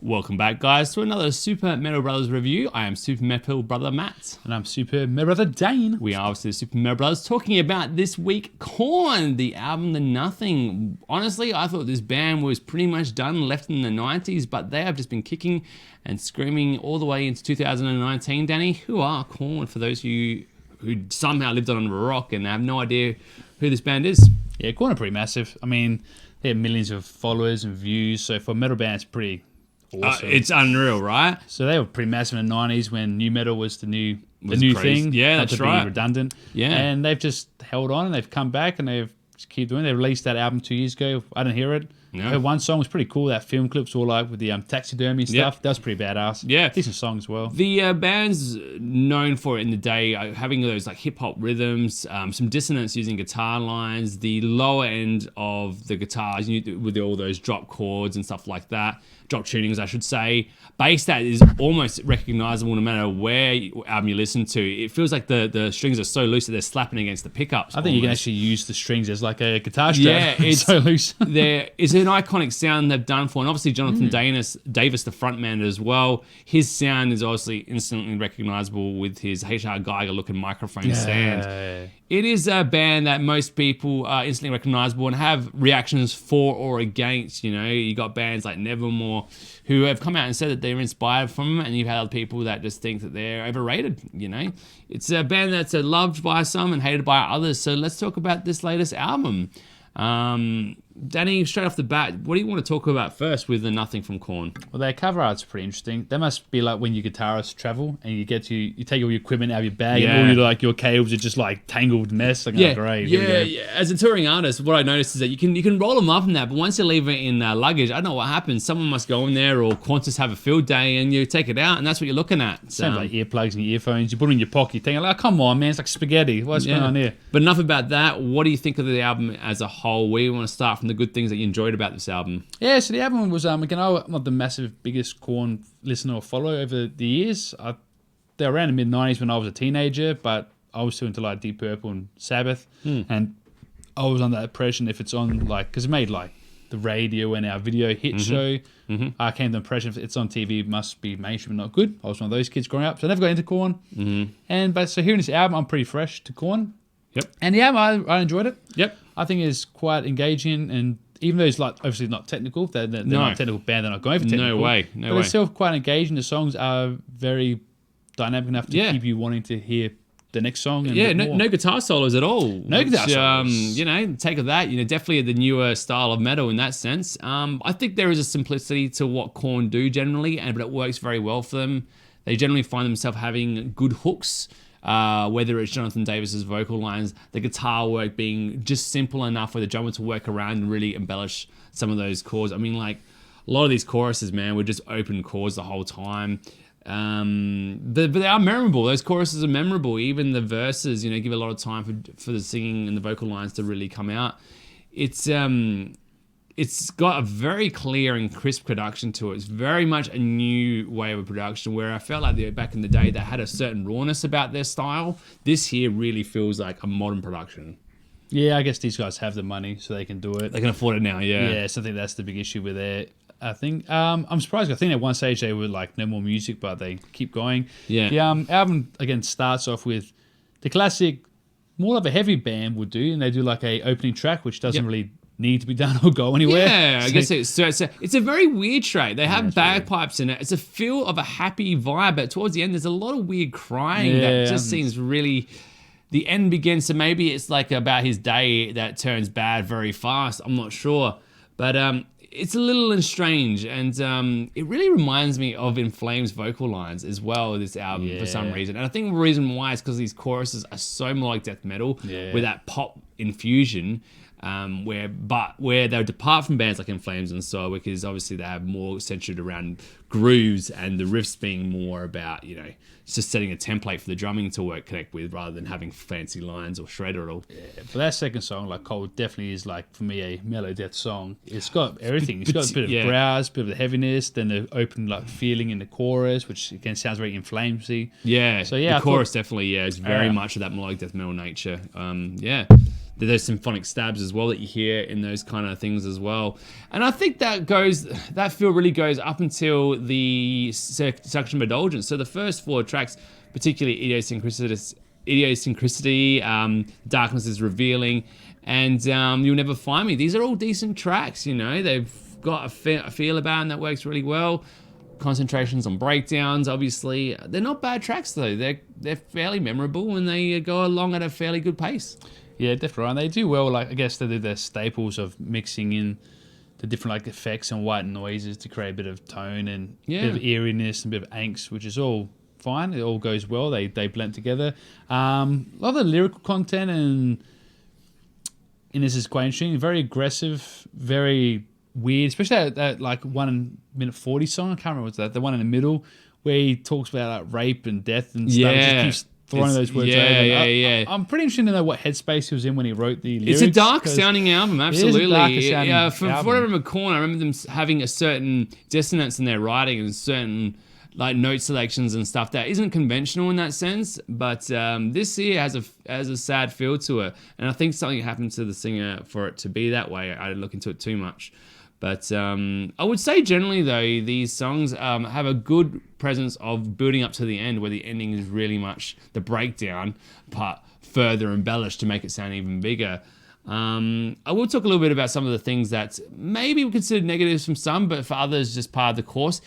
Welcome back, guys, to another Super Metal Brothers review. I am Super Metal Brother Matt. And I'm Super Metal Brother Dane. We are obviously the Super Metal Brothers talking about this week Korn, the album The Nothing. Honestly, I thought this band was pretty much done, left in the 90s, but they have just been kicking and screaming all the way into 2019. Danny, who are Korn for those of you who somehow lived on a rock and have no idea who this band is? Yeah, Korn are pretty massive. I mean, they have millions of followers and views, so for a metal band, it's pretty awesome. It's unreal, right? So they were pretty massive in the 90s when new metal was the new crazy. thing. Yeah, not that's to right. be redundant. Yeah. And they've just held on and they've come back and they've just keep doing it. They released that album 2 years ago. I didn't hear it. No. I heard one song was pretty cool. That film clips all like with the taxidermy stuff. Yep. That was pretty badass. Yeah. Decent song as well. The band's known for it in the day, having those like hip hop rhythms, some dissonance using guitar lines, the lower end of the guitars with all those drop chords and stuff like that, drop tunings, I should say. Bass that is almost recognizable no matter where album you listen to. It feels like the strings are so loose that they're slapping against the pickups. I think you can actually use the strings as like a guitar strap. Yeah, it's so loose. There is an iconic sound they've done for, and obviously Jonathan Davis, the frontman as well. His sound is obviously instantly recognizable with his H.R. Geiger looking microphone stand. It is a band that most people are instantly recognizable and have reactions for or against. You know, you got bands like Nevermore who have come out and said that they're inspired from them, and you've had other people that just think that they're overrated. You know, it's a band that's loved by some and hated by others. So let's talk about this latest album. Danny, straight off the bat, what do you want to talk about first with The Nothing from Korn? Well, their cover art's pretty interesting. That must be like when you guitarists travel and you take all your equipment out of your bag and all your cables are just like tangled mess. Like, oh, great. Yeah. As a touring artist, what I noticed is that you can roll them up in that, but once you leave it in luggage, I don't know what happens. Someone must go in there or Qantas have a field day and you take it out and that's what you're looking at. Sounds like earplugs and earphones. You put them in your pocket. You're thinking, like, come on, man, it's like spaghetti. What's going on here? But enough about that. What do you think of the album as a whole? We want to start from the good things that you enjoyed about this album. Yeah, so the album was, again, I'm not the massive biggest Korn listener or follower over the years. They were around the mid-90s when I was a teenager, but I was still into like Deep Purple and Sabbath. And I was under that impression if it's on, like, because it made like the radio and our video hit show. I came to the impression if it's on TV, it must be mainstream and not good. I was one of those kids growing up, so I never got into Korn. But so hearing this album, I'm pretty fresh to Korn. Yep. And the album, I enjoyed it. Yep. I think it's quite engaging, and even though it's like obviously not technical, they're not a technical band, they're not going for technical. No way. But it's still quite engaging. The songs are very dynamic enough to keep you wanting to hear the next song. And no guitar solos at all. No guitar solos. Take of that. Definitely the newer style of metal in that sense. I think there is a simplicity to what Korn do generally, but it works very well for them. They generally find themselves having good hooks. Whether it's Jonathan Davis's vocal lines, the guitar work being just simple enough for the drummer to work around and really embellish some of those chords. I mean, like, a lot of these choruses, man, were just open chords the whole time. But they are memorable. Those choruses are memorable. Even the verses, give a lot of time for the singing and the vocal lines to really come out. It's got a very clear and crisp production to it. It's very much a new way of production where I felt like back in the day they had a certain rawness about their style. This here really feels like a modern production. Yeah, I guess these guys have the money so they can do it. They can afford it now, yeah. Yeah, so I think that's the big issue with it. I think I'm surprised. I think at one stage they were like no more music, but they keep going. Yeah. The album again starts off with the classic, more of a heavy band would do, and they do like a opening track which doesn't really need to be done or go anywhere. Yeah, I guess it's a very weird track. They have bagpipes in it. It's a feel of a happy vibe, but towards the end there's a lot of weird crying that just seems really. The end begins, so maybe it's like about his day that turns bad very fast. I'm not sure, but it's a little strange, and it really reminds me of In Flames' vocal lines as well. This album for some reason, and I think the reason why is because these choruses are so more like death metal with that pop infusion. Where they'll depart from bands like In Flames and so, because obviously they have more centered around grooves and the riffs being more about, just setting a template for the drumming to connect with rather than having fancy lines or shred or all. Yeah, but that second song, like Cold, definitely is like, for me, a mellow death song. It's got everything. It's got a bit of growls, a bit of the heaviness, then the open like feeling in the chorus, which again sounds very In Flames-y. Yeah, so yeah, the chorus definitely is very much of that melodic death metal nature. There's symphonic stabs as well that you hear in those kind of things as well. And I think that feel really goes up until the Seduction of Indulgence. So the first 4 tracks, particularly Idiosyncrasy, Darkness is Revealing, and You'll Never Find Me. These are all decent tracks, you know. They've got a feel about them that works really well. Concentrations on breakdowns, obviously. They're not bad tracks, though. They're fairly memorable, and they go along at a fairly good pace. Yeah, definitely. And they do well, like, I guess they do their staples of mixing in the different, like, effects and white noises to create a bit of tone and a bit of eeriness and a bit of angst, which is all fine. It all goes well. They blend together. A lot of the lyrical content and in this is quite interesting. Very aggressive, very weird, especially that like 1:40 song. I can't remember what's that. The one in the middle where he talks about like rape and death and stuff. He just keeps throwing those words over. I'm pretty interested to know what headspace he was in when he wrote the lyrics. It's a dark sounding album, absolutely. It is a darker sounding album. From what I remember, Korn, I remember them having a certain dissonance in their writing and certain like note selections and stuff that isn't conventional in that sense, but this here has a sad feel to it, and I think something happened to the singer for it to be that way. I didn't look into it too much, but I would say generally though these songs have a good presence of building up to the end, where the ending is really much the breakdown, but further embellished to make it sound even bigger. I will talk a little bit about some of the things that maybe we consider negatives from some, but for others just part of the course.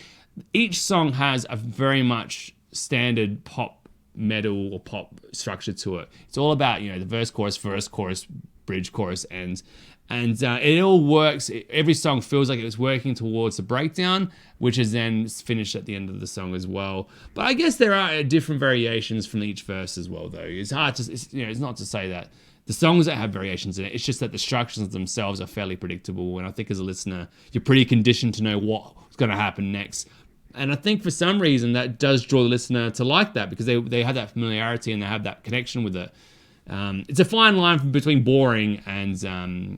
Each song has a very much standard pop metal or pop structure to it. It's all about, you know, the verse, chorus, bridge, chorus, ends. And it all works. Every song feels like it's working towards the breakdown, which is then finished at the end of the song as well. But I guess there are different variations from each verse as well, though. It's hard to, it's not to say that the songs that have variations in it, it's just that the structures themselves are fairly predictable. And I think as a listener, you're pretty conditioned to know what's going to happen next. And I think for some reason that does draw the listener to like that, because they have that familiarity and they have that connection with it. It's a fine line between boring and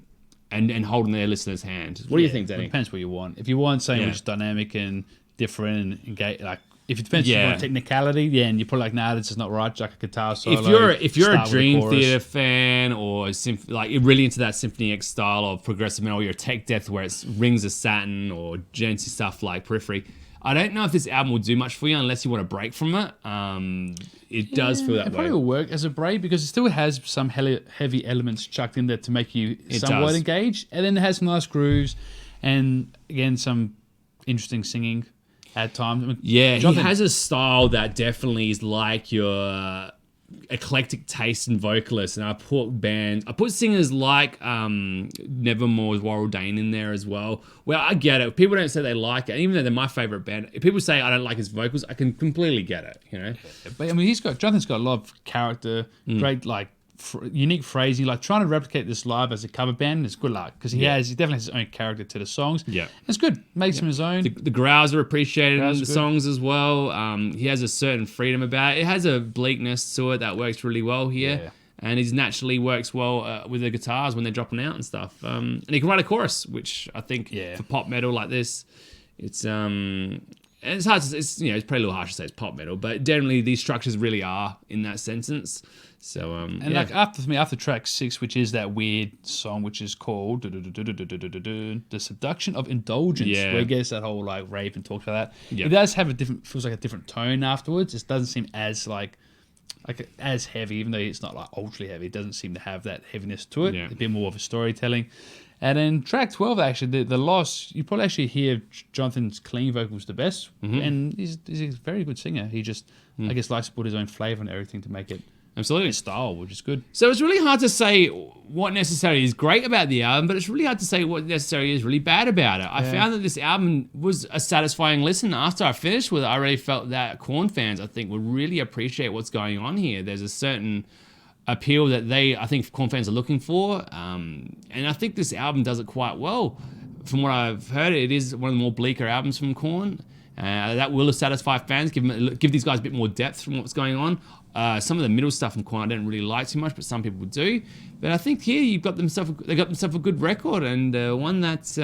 holding their listener's hand. What do you think, Danny? It depends what you want. If you want something which is dynamic and different and engage, like if it depends if you want technicality, and you're probably like, nah, this is not right, like a guitar solo. If you're a Dream Theater fan or like you're really into that Symphony X style of progressive metal, or you're Tech Death where it's Rings of Saturn or genty stuff like Periphery, I don't know if this album will do much for you unless you want to break from it. It does feel that way. It probably will work as a break because it still has some heavy elements chucked in there to make you somewhat engaged. And then it has some nice grooves and, again, some interesting singing at times. I mean, he has a style that definitely is like your eclectic taste in vocalists, and I put singers like Nevermore's Warrell Dane in there as well. Well, I get it. People don't say they like it, even though they're my favorite band. If people say I don't like his vocals, I can completely get it. You know, but I mean, Jonathan's got a lot of character, great like unique phrasing. Like trying to replicate this live as a cover band is good luck because he definitely has his own character to the songs. Yeah, it's good. Makes him his own. The growls are appreciated in the songs as well. He has a certain freedom about it. It has a bleakness to it that works really well here. Yeah. And he naturally works well with the guitars when they're dropping out and stuff. And he can write a chorus, which I think for pop metal like this, it's hard to, it's probably a little harsh to say it's pop metal, but generally these structures really are in that sentence. So like after track 6, which is that weird song, which is called The Seduction of Indulgence, where it gets that whole like rape and talks about that. It does have feels like a different tone afterwards. It doesn't seem as like as heavy, even though it's not like ultra heavy. It doesn't seem to have that heaviness to it. A bit more of a storytelling. And then track 12, actually, the Loss, you probably actually hear Jonathan's clean vocals the best, and he's a very good singer. He just, I guess, likes to put his own flavour and everything to make it absolutely style, which is good. So it's really hard to say what necessarily is great about the album, but it's really hard to say what necessarily is really bad about it. I found that this album was a satisfying listen. After I finished with it, I really felt that Korn fans, I think, would really appreciate what's going on here. There's a certain appeal that I think Korn fans are looking for, and I think this album does it quite well. From what I've heard, it is one of the more bleaker albums from Korn. That will satisfy fans, give these guys a bit more depth from what's going on. Some of the middle stuff from Korn I don't really like too much, but some people do. But I think here they got themselves a good record, and one that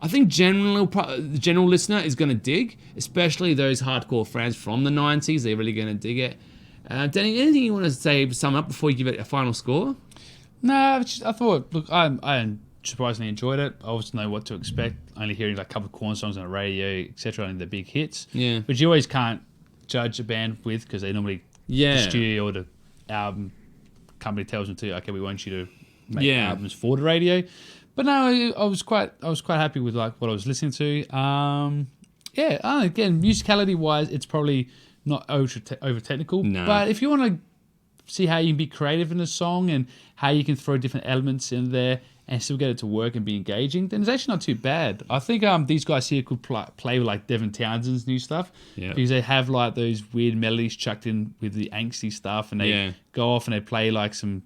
I think the general listener is going to dig, especially those hardcore fans from the 90s. They're really going to dig it. Danny, anything you want to say, sum up before you give it a final score? No, I thought, look, I surprisingly enjoyed it. I always know what to expect. Only hearing like a couple of Korn songs on the radio, etc., only the big hits. Yeah. Which you always can't judge a band with because they normally the studio or the album company tells them to, okay, we want you to make albums for the radio. But no, I was quite happy with like what I was listening to. Again, musicality wise, it's probably not over technical. No. But if you want to see how you can be creative in a song and how you can throw different elements in there and still get it to work and be engaging, then it's actually not too bad. I think these guys here could play with like Devin Townsend's new stuff because they have like those weird melodies chucked in with the angsty stuff, and they go off and they play like some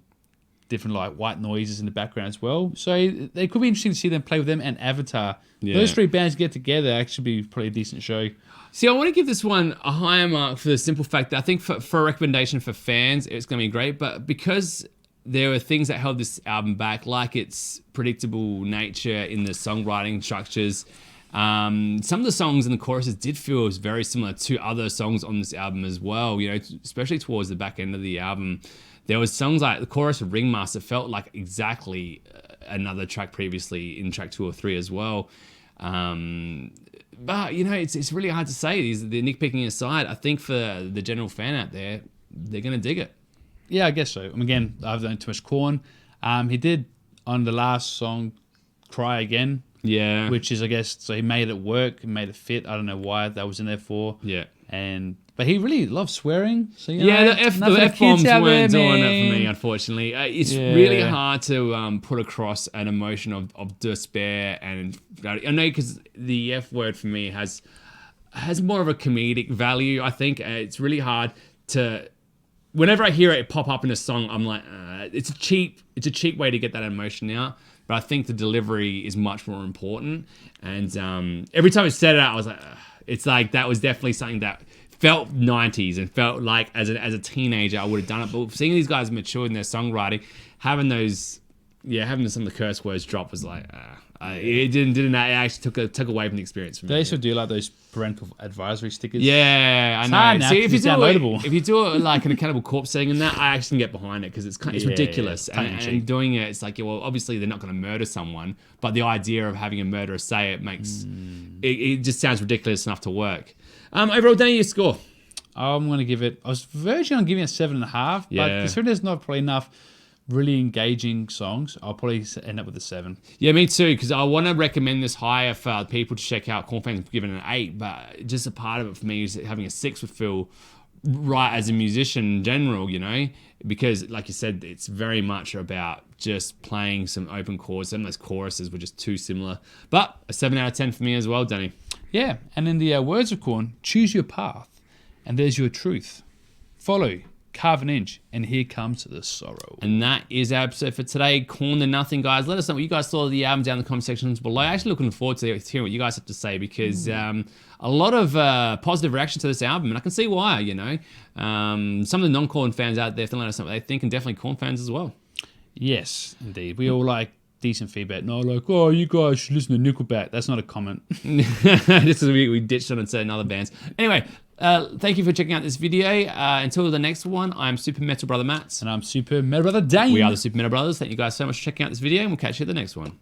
different like white noises in the background as well. So it could be interesting to see them play with them and Avatar. Those three bands get together, actually be probably a decent show. See, I want to give this one a higher mark for the simple fact that I think for a recommendation for fans, it's going to be great. But because there were things that held this album back, like its predictable nature in the songwriting structures, some of the songs and the choruses did feel very similar to other songs on this album as well. You know, especially towards the back end of the album, there was songs like the chorus of Ringmaster felt like exactly another track previously in track 2 or 3 as well. But you know, it's really hard to say. The nitpicking aside, I think for the general fan out there, they're gonna dig it. Yeah, I guess so. Again, I've done too much Korn. He did on the last song cry again. Yeah. Which is, I guess, so he made it work, he made it fit. I don't know why that was in there for. Yeah. But he really loves swearing. So the F-bombs weren't doing it for me, unfortunately. It's really hard to put across an emotion of despair. And I know because the F word for me has more of a comedic value, I think. It's really hard to... Whenever I hear it pop up in a song, I'm like, it's a cheap way to get that emotion out. But I think the delivery is much more important. And every time I said it out, I was like, it's like that was definitely something that felt 90s and felt like as a teenager I would have done it. But seeing these guys mature in their songwriting, having some of the curse words drop was like, it didn't. It actually took away from the experience for me. They also do like those parental advisory stickers. Yeah, I know. Now, see, if you do it like in a Cannibal Corpse setting and that, I actually can get behind it because it's ridiculous. And doing it, it's like, well, obviously they're not going to murder someone, but the idea of having a murderer say it makes it just sounds ridiculous enough to work. Overall, Danny, your score? I'm going to give it. I was verging on giving it 7.5, but considering there's not probably enough really engaging songs, I'll probably end up with a 7. Yeah, me too, because I want to recommend this higher for people to check out. Korn fans have given it an 8, but just a part of it for me is having a 6 would feel right as a musician in general, you know, because like you said, it's very much about just playing some open chords. Some of those choruses were just too similar, but a 7 out of 10 for me as well, Danny. Yeah, and in the words of Korn, choose your path, and there's your truth. Follow, carve an inch, and here comes the sorrow. And that is our episode for today. Korn the Nothing, guys. Let us know what you guys thought of the album down in the comment sections below. Actually looking forward to hearing what you guys have to say because a lot of positive reaction to this album, and I can see why, you know. Some of the non-Korn fans out there, let us know what they think, and definitely Korn fans as well. Yes, indeed. We all like decent feedback. No, like, oh, you guys should listen to Nickelback. That's not a comment. Just as we ditched on and said other bands. Anyway, thank you for checking out this video. Until the next one, I'm Super Metal Brother Matt. And I'm Super Metal Brother Dane. We are the Super Metal Brothers. Thank you guys so much for checking out this video, and we'll catch you at the next one.